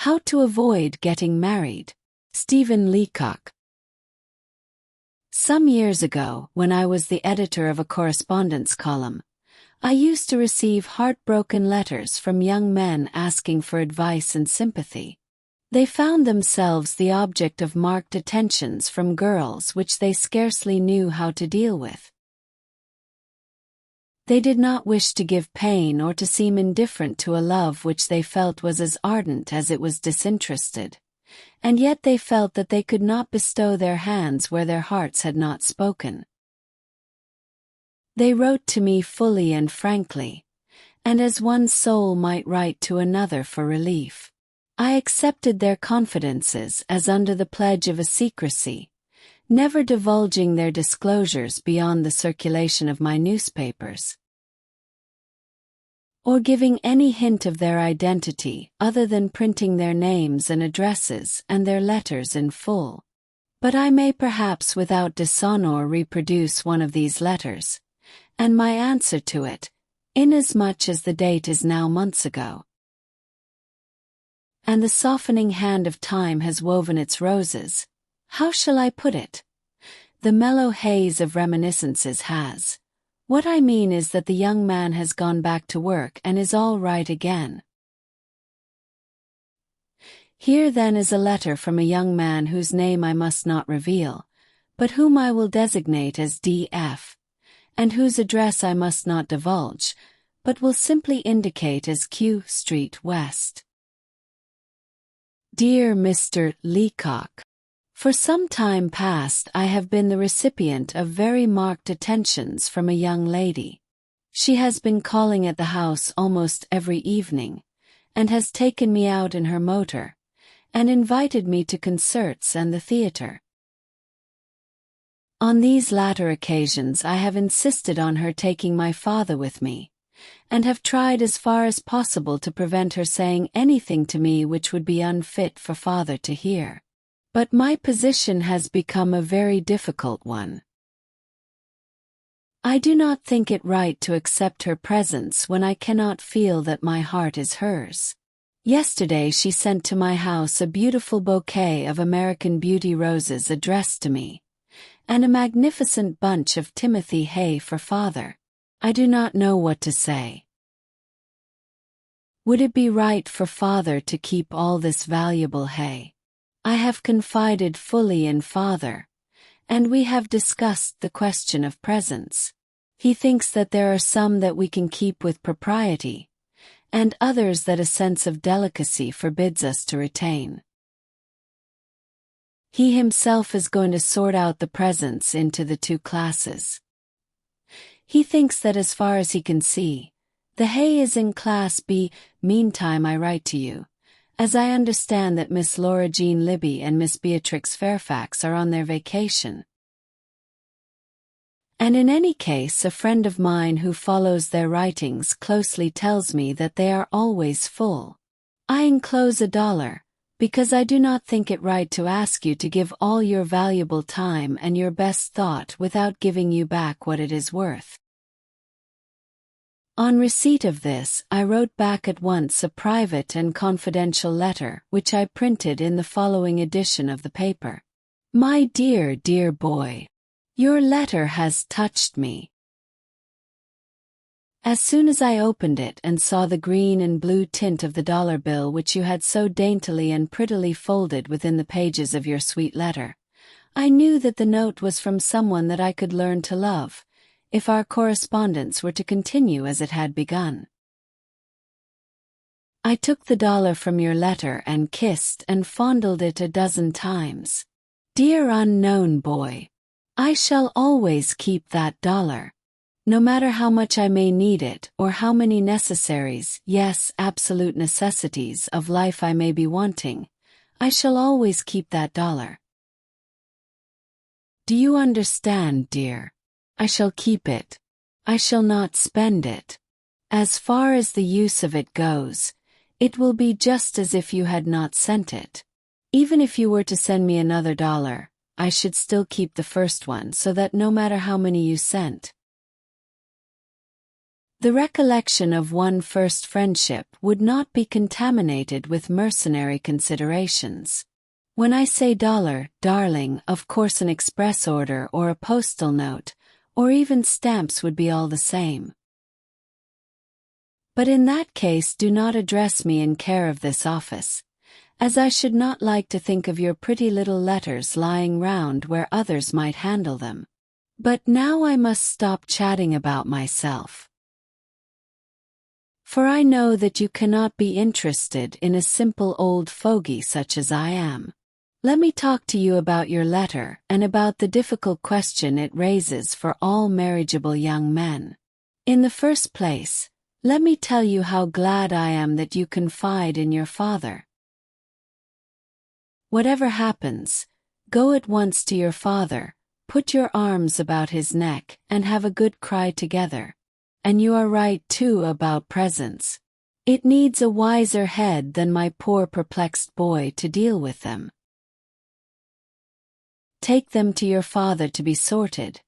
How to Avoid Getting Married. Stephen Leacock. Some years ago, when I was the editor of a correspondence column, I used to receive heartbroken letters from young men asking for advice and sympathy. They found themselves the object of marked attentions from girls which they scarcely knew how to deal with. They did not wish to give pain or to seem indifferent to a love which they felt was as ardent as it was disinterested, and yet they felt that they could not bestow their hands where their hearts had not spoken. They wrote to me fully and frankly, and as one soul might write to another for relief. I accepted their confidences as under the pledge of a secrecy, never divulging their disclosures beyond the circulation of my newspapers, or giving any hint of their identity other than printing their names and addresses and their letters in full. But I may perhaps without dishonor reproduce one of these letters, and my answer to it, inasmuch as the date is now months ago, and the softening hand of time has woven its roses. How shall I put it? The mellow haze of reminiscences has. What I mean is that the young man has gone back to work and is all right again. Here then is a letter from a young man whose name I must not reveal, but whom I will designate as D.F., and whose address I must not divulge, but will simply indicate as Q Street West. Dear Mr. Leacock, for some time past I have been the recipient of very marked attentions from a young lady. She has been calling at the house almost every evening, and has taken me out in her motor, and invited me to concerts and the theatre. On these latter occasions I have insisted on her taking my father with me, and have tried as far as possible to prevent her saying anything to me which would be unfit for father to hear. But my position has become a very difficult one. I do not think it right to accept her presence when I cannot feel that my heart is hers. Yesterday she sent to my house a beautiful bouquet of American Beauty roses addressed to me, and a magnificent bunch of Timothy hay for father. I do not know what to say. Would it be right for father to keep all this valuable hay? I have confided fully in father, and we have discussed the question of presents. He thinks that there are some that we can keep with propriety, and others that a sense of delicacy forbids us to retain. He himself is going to sort out the presents into the two classes. He thinks that as far as he can see, the hay is in Class B. Meantime I write to you, as I understand that Miss Laura Jean Libby and Miss Beatrix Fairfax are on their vacation. And in any case a friend of mine who follows their writings closely tells me that they are always full. I enclose $1, because I do not think it right to ask you to give all your valuable time and your best thought without giving you back what it is worth. On receipt of this, I wrote back at once a private and confidential letter which I printed in the following edition of the paper. My dear, dear boy, your letter has touched me. As soon as I opened it and saw the green and blue tint of the dollar bill which you had so daintily and prettily folded within the pages of your sweet letter, I knew that the note was from someone that I could learn to love, if our correspondence were to continue as it had begun. I took the $1 from your letter and kissed and fondled it 12 times. Dear unknown boy, I shall always keep that $1. No matter how much I may need it or how many necessaries, yes, absolute necessities of life I may be wanting, I shall always keep that $1. Do you understand, dear? I shall keep it. I shall not spend it. As far as the use of it goes, it will be just as if you had not sent it. Even if you were to send me another $1, I should still keep the first one so that no matter how many you sent, The recollection of one first friendship would not be contaminated with mercenary considerations. When I say dollar, darling, of course an express order or a postal note, or even stamps would be all the same. But in that case do not address me in care of this office, as I should not like to think of your pretty little letters lying round where others might handle them. But now I must stop chatting about myself. For I know that you cannot be interested in a simple old fogey such as I am. Let me talk to you about your letter and about the difficult question it raises for all marriageable young men. In the first place, let me tell you how glad I am that you confide in your father. Whatever happens, go at once to your father, put your arms about his neck and have a good cry together. And you are right too about presents. It needs a wiser head than my poor perplexed boy to deal with them. Take them to your father to be sorted,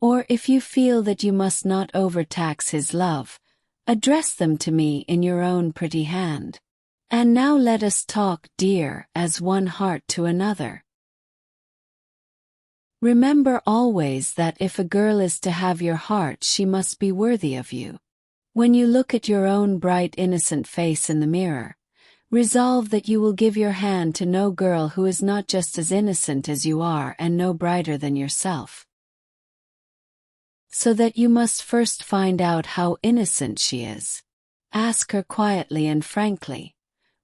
or if you feel that you must not overtax his love, address them to me in your own pretty hand. And now let us talk, dear, as one heart to another. Remember always that if a girl is to have your heart, she must be worthy of you. When you look at your own bright innocent face in the mirror, resolve that you will give your hand to no girl who is not just as innocent as you are and no brighter than yourself. So that you must first find out how innocent she is. Ask her quietly and frankly.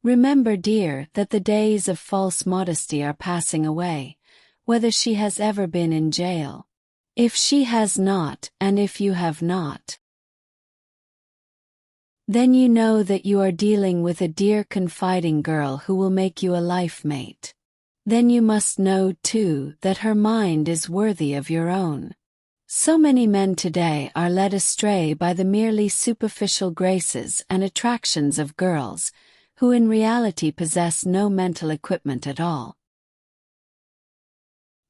Remember, dear, that the days of false modesty are passing away, whether she has ever been in jail. If she has not, and if you have not, then you know that you are dealing with a dear confiding girl who will make you a life mate. Then you must know, too, that her mind is worthy of your own. So many men today are led astray by the merely superficial graces and attractions of girls, who in reality possess no mental equipment at all.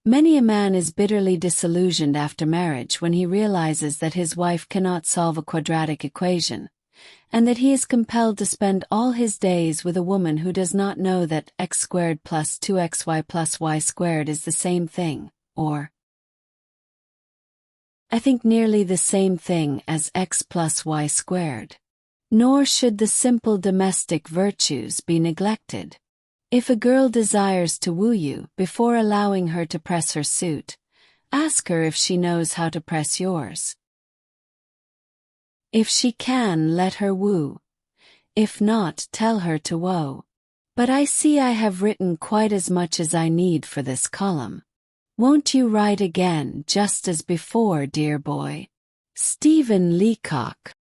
Many a man is bitterly disillusioned after marriage when he realizes that his wife cannot solve a quadratic equation, and that he is compelled to spend all his days with a woman who does not know that x squared plus 2xy plus y squared is the same thing, or I think nearly the same thing as x plus y squared. Nor should the simple domestic virtues be neglected. If a girl desires to woo you, before allowing her to press her suit, ask her if she knows how to press yours. If she can, let her woo. If not, tell her to woe. But I see I have written quite as much as I need for this column. Won't you write again just as before, dear boy? Stephen Leacock.